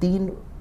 3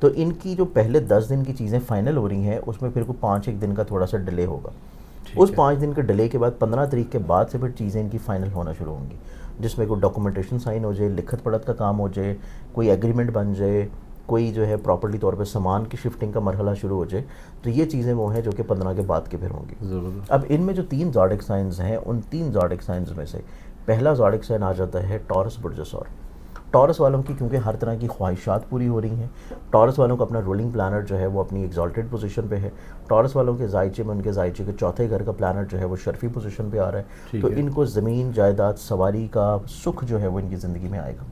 تو ان کی جو پہلے 10 دن کی چیزیں فائنل ہو رہی ہیں اس میں پھر کوئی 5 دن کا تھوڑا سا ڈیلے ہوگا. اس 5 دن کے ڈیلے کے بعد 15 تاریخ کے بعد سے پھر چیزیں ان کی فائنل ہونا شروع ہوں گی, جس میں کوئی ڈاکومنٹیشن سائن ہو جائے, لکھت پڑھت کا کام ہو جائے, کوئی ایگریمنٹ بن جائے, کوئی جو ہے پراپرٹی طور پہ سامان کی شفٹنگ کا مرحلہ شروع ہو جائے. تو یہ چیزیں وہ ہیں جو کہ 15 کے بعد کے پھر ہوں گی. اب ان میں جو 3 زوڈک سائنز ہیں, ان 3 زوڈک سائنز میں سے پہلا زوڈک سائن آ جاتا ہے ٹورس برج سور. ٹورس والوں کی کیونکہ ہر طرح کی خواہشات پوری ہو رہی ہیں, ٹورس والوں کو اپنا رولنگ پلانٹ جو ہے وہ اپنی ایگزالٹڈ پوزیشن پہ ہے. ٹورس والوں کے زائچے میں ان کے زائچے کے چوتھے گھر کا پلانٹ جو ہے وہ شرفی پوزیشن پہ آ رہا ہے. تو ان کو زمین جائیداد سواری کا سکھ جو ہے وہ ان کی زندگی میں آئے گا.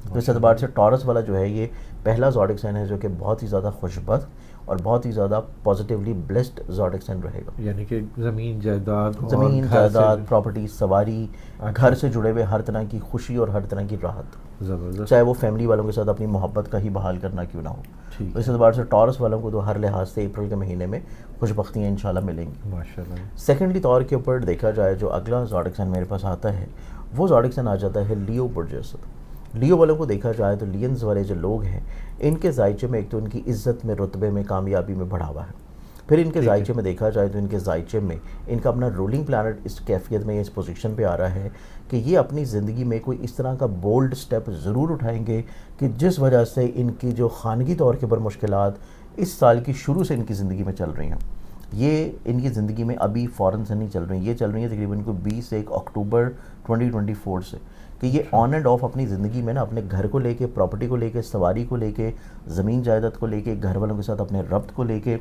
تو اس اعتبار سے ٹورس والا جو ہے یہ پہلا زوڈک سائن ہے جو کہ بہت ہی زیادہ خوشبخت اور بہت ہی زیادہ پازیٹیولی بلیسڈ زوڈک سائن رہے گا. یعنی کہ زمین جائیداد پراپرٹی, سواری, گھر سے جڑے ہوئے ہر طرح کی خوشی اور ہر طرح کی راحت, زبردست, چاہے وہ فیملی والوں کے ساتھ اپنی محبت کا ہی بحال کرنا کیوں نہ ہو. تو اس اعتبار سے ٹورس والوں کو تو ہر لحاظ سے اپریل کے مہینے میں خوش بختیاں انشاءاللہ ملیں گی ماشاءاللہ. سیکنڈلی طور کے اوپر دیکھا جائے جو اگلا زوڈک سائن میرے پاس آتا ہے وہ زوڈک سائن آ جاتا ہے لیو برج اسد. لیو والوں کو دیکھا جائے تو لینز والے جو لوگ ہیں ان کے زائچے میں ایک تو ان کی عزت میں, رتبے میں, کامیابی میں بڑھاوا ہے. پھر ان کے زائچے میں دیکھا جائے تو ان کے زائچے میں ان کا اپنا رولنگ پلانٹ اس کیفیت میں, اس پوزیشن پہ آ رہا ہے کہ یہ اپنی زندگی میں کوئی اس طرح کا بولڈ سٹیپ ضرور اٹھائیں گے کہ جس وجہ سے ان کی جو خانگی طور کے اوپر مشکلات اس سال کی شروع سے ان کی زندگی میں چل رہی ہیں, یہ ان کی زندگی میں ابھی فوراً سے نہیں چل رہی ہیں, یہ چل رہی ہیں تقریباً کو 21 اکتوبر 2024 سے, کہ یہ آن اینڈ آف اپنی زندگی میں نا اپنے گھر کو لے کے, پراپرٹی کو لے کے, سواری کو لے کے, زمین جائیداد کو لے کے, گھر والوں کے ساتھ اپنے ربط کو لے کے,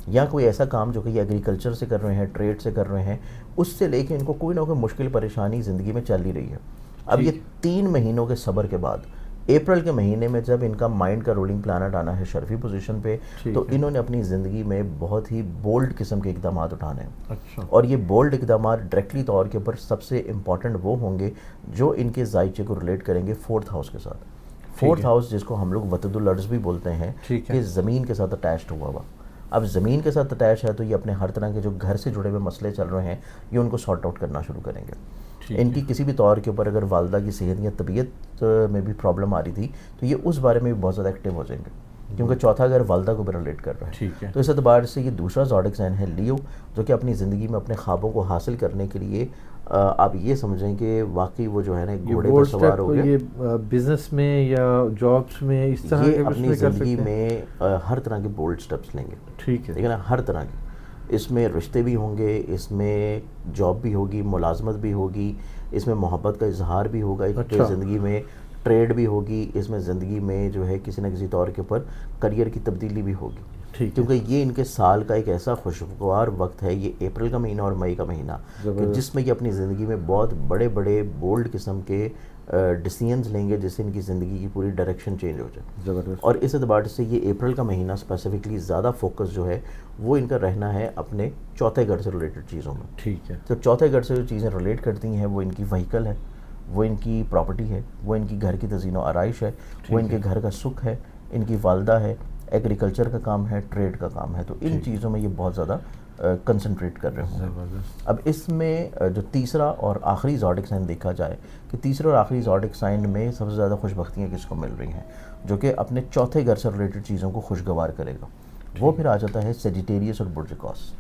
یا کوئی ایسا کام جو کہ یہ ایگریکلچر سے کر رہے ہیں, ٹریڈ سے کر رہے ہیں, اس سے لے کے ان کو کوئی نہ کوئی مشکل پریشانی زندگی میں چل ہی رہی ہے. اب یہ 3 مہینوں کے صبر کے بعد اپریل کے مہینے میں جب ان کا مائنڈ کا رولنگ پلانٹ آنا ہے شرفی پوزیشن پہ, تو انہوں نے اپنی زندگی میں بہت ہی بولڈ قسم کے اقدامات اٹھانے ہیں. اور یہ بولڈ اقدامات ڈائریکٹلی طور کے اوپر سب سے امپورٹنٹ وہ ہوں گے جو ان کے زائچے کو ریلیٹ کریں گے 4th ہاؤس کے ساتھ. 4th ہاؤس جس کو ہم لوگ وطد الارض بھی بولتے ہیں کہ زمین کے ساتھ اٹیچڈ ہوا ہوا. اب زمین کے ساتھ اٹیچ ہے تو یہ اپنے ہر طرح کے جو گھر سے جڑے ہوئے مسئلے چل رہے ہیں یہ ان کو سارٹ آؤٹ کرنا شروع کریں گے. ان کی کسی بھی طور کے اوپر اگر والدہ کی صحت یا طبیعت میں بھی پرابلم آ رہی تھی تو یہ اس بارے میں بھی بہت زیادہ ایکٹیو ہو جائیں گے, کیونکہ چوتھا گھر والدہ کو بھی ریلیٹ کر رہا ہے. تو اس اعتبار سے یہ دوسرا زوڈک سائن ہے لیو, جو کہ اپنی زندگی میں اپنے خوابوں کو حاصل کرنے کے لیے آپ یہ سمجھیں کہ واقعی وہ جو ہے نا گھوڑے پر سوار ہو گئے. یہ بزنس میں یا جابس میں اس طرح یہ اپنی زندگی میں ہر طرح کے بولڈ سٹیپس لیں گے. ٹھیک ہے نا, ہر طرح کے, اس میں رشتے بھی ہوں گے, اس میں جاب بھی ہوگی, ملازمت بھی ہوگی, اس میں محبت کا اظہار بھی ہوگا, زندگی میں ٹریڈ بھی ہوگی, اس میں زندگی میں جو ہے کسی نہ کسی طور کے اوپر کریئر کی تبدیلی بھی ہوگی. کیونکہ یہ ان کے سال کا ایک ایسا خوشگوار وقت ہے, یہ اپریل کا مہینہ اور مئی کا مہینہ, کہ جس میں یہ اپنی زندگی میں بہت بڑے بڑے بولڈ قسم کے ڈیسیژنز لیں گے جس سے ان کی زندگی کی پوری ڈائریکشن چینج ہو جائے. اور اس اعتبار سے یہ اپریل کا مہینہ اسپیسیفکلی زیادہ فوکس جو ہے وہ ان کا رہنا ہے اپنے چوتھے گھر سے ریلیٹڈ چیزوں میں. ٹھیک ہے. تو چوتھے گھر سے جو چیزیں ریلیٹ کرتی ہیں وہ ان کی وہیکل ہے, وہ ان کی پراپرٹی ہے, وہ ان کی گھر کی تزئین و آرائش ہے, وہ ان کے گھر کا سکھ ہے, ان کی والدہ ہے, ایگریکلچر کا کام ہے, ٹریڈ کا کام ہے. تو ان چیزوں میں یہ بہت زیادہ کنسنٹریٹ کر رہے ہوں. اب اس میں جو تیسرا اور آخری زوڈک سائن دیکھا جائے کہ تیسرے اور آخری زوڈک سائن میں سب سے زیادہ خوش بختیاں کس کو مل رہی ہیں جو کہ اپنے چوتھے گھر سے ریلیٹڈ چیزوں کو خوشگوار کرے گا, وہ پھر آ جاتا ہے سیجیٹیریس اور برج قوس.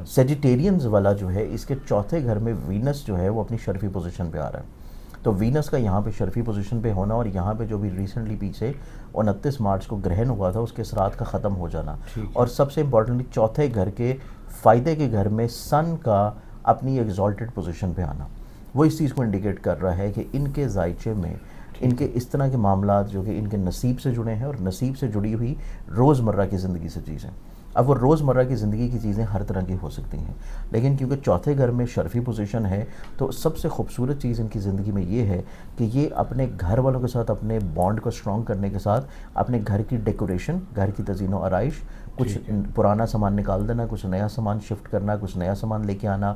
سیجیٹیرینز والا جو ہے اس کے چوتھے گھر میں وینس جو ہے وہ اپنی شرفی پوزیشن پہ آ رہا ہے. تو وینس کا یہاں پہ شرفی پوزیشن پہ ہونا اور یہاں پہ جو بھی ریسنٹلی پیچھے 29 مارچ کو گرہن ہوا تھا اس کے اثرات کا ختم ہو جانا, اور سب سے امپورٹنٹلی چوتھے گھر کے فائدے کے گھر میں سن کا اپنی ایگزالٹڈ پوزیشن پہ آنا, وہ اس چیز کو انڈیکیٹ کر رہا ہے کہ ان کے زائچے میں ان کے اس طرح کے معاملات جو کہ ان کے نصیب سے جڑے ہیں اور نصیب سے جڑی ہوئی روزمرہ کی زندگی سے چیزیں. اب وہ روزمرہ کی زندگی کی چیزیں ہر طرح کی ہو سکتی ہیں, لیکن کیونکہ چوتھے گھر میں شرفی پوزیشن ہے تو سب سے خوبصورت چیز ان کی زندگی میں یہ ہے کہ یہ اپنے گھر والوں کے ساتھ اپنے بانڈ کو اسٹرانگ کرنے کے ساتھ اپنے گھر کی ڈیکوریشن, گھر کی تزئین و آرائش, کچھ پرانا سامان نکال دینا, کچھ نیا سامان شفٹ کرنا, کچھ نیا سامان لے کے آنا,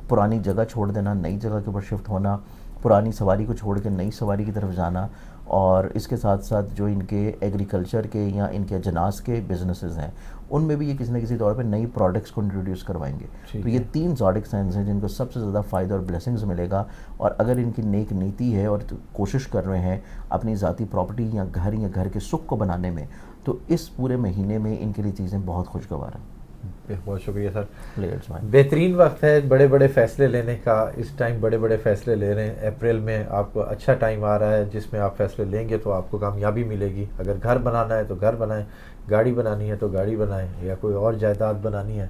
پرانی جگہ چھوڑ دینا, نئی جگہ کے اوپر شفٹ ہونا, پرانی سواری کو چھوڑ کے نئی سواری کی طرف جانا, اور اس کے ساتھ ساتھ جو ان کے ایگریکلچر کے یا ان کے اجناس کے بزنسز ہیں ان میں بھی یہ کسی نہ کسی طور پہ نئی پروڈکٹس کو انٹروڈیوس کروائیں گے. تو یہ 3 زوڈک سائنز ہیں جن کو سب سے زیادہ فائدہ اور بلیسنگز ملے گا, اور اگر ان کی نیک نیتی ہے اور کوشش کر رہے ہیں اپنی ذاتی پراپرٹی یا گھر کے سکھ کو بنانے میں, تو اس پورے مہینے میں ان کے لیے چیزیں بہت خوشگوار ہیں. بہت شکریہ سر. پلیئرز بھائی بہترین وقت ہے بڑے بڑے فیصلے لینے کا. اس ٹائم بڑے بڑے فیصلے لے رہے ہیں. اپریل میں آپ کو اچھا ٹائم آ رہا ہے جس میں آپ فیصلے لیں گے تو آپ کو کامیابی ملے گی. اگر گھر بنانا ہے تو گھر بنائیں, گاڑی بنانی ہے تو گاڑی بنائیں, یا کوئی اور جائیداد بنانی ہے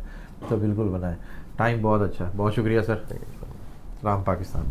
تو بالکل بنائیں. ٹائم بہت اچھا ہے. بہت شکریہ سر. سلام پاکستان.